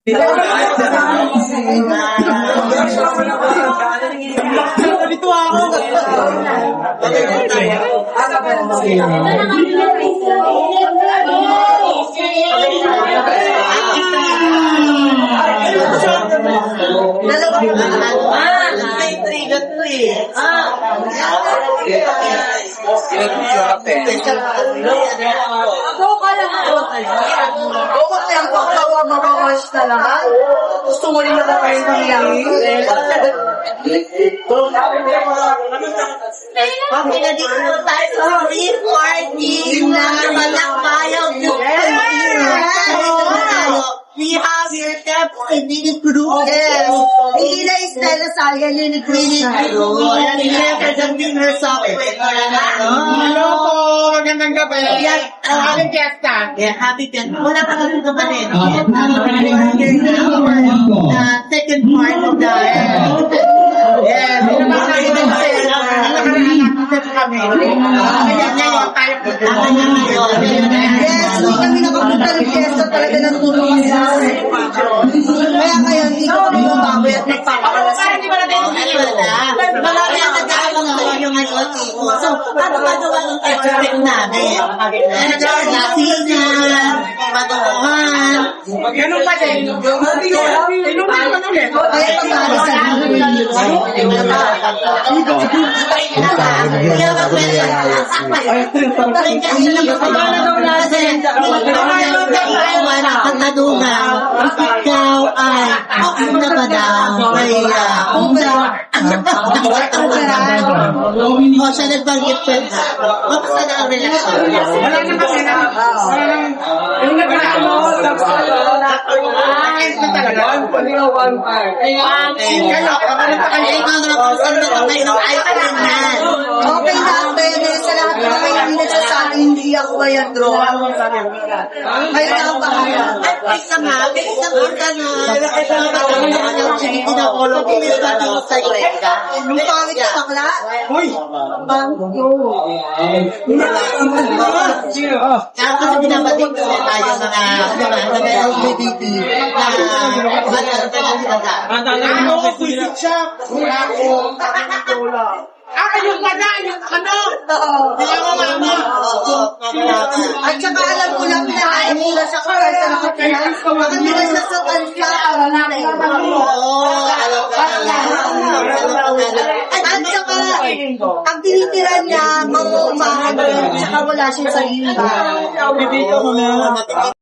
Dito ako. Gusto mo rin nakakain ng langit? Okay na dito tayo sa free party na malakayaw yung we have your tap hindi group. Yes. Hindi na Estela Salia, yun ni Queenie. Representative software. Hello po, magandang gabi. Happy fiesta. Yeah, happy fiesta. Wala pa kami naman eh. Second part of the Yes, kami. Ngayon tayo Yes, hindi kami nakapunta ng fiesta talaga ng tulong kasi sa kaya ngayon, hindi ko kami mabawi at magpapakalas. Marami ang nag-aalang naman yung ngayon. So, paano magawa ng expect namin? Lasinan, patungan. Ganun pa din. Inom pa naman ulit. Kaya pag-aalisan ang tanungan, ikaw ay ako na ba daw? Kaya, o siya nagbanggit ko na, basta na ang relasyon. Wala na kasi na. Yung nagkakaano, ayos na talaga. One part. Kaya, Ikaw na kung saan na kayo ng iPhone yan. okay natin, sa lahat na kayo hindi nagsasabi, hindi ako ngayon, bro. Kayo na ang bahala. Ay, isa nga, isa ka na. Hindi na ko lang pinipati mo sa ilega. Yung pangit na bakla? Uy! Kaya kasi binabati ko na tayo mga LGBT na Ano ko, pulisik siya. Wala ko. Yung pala, yung ano? At saka alam ko lang na hindi na sa karal sa nakatinan. Hindi na sa sakan ka. At saka, ang tinitira niya, mangupahan. Saka wala siya sa iba.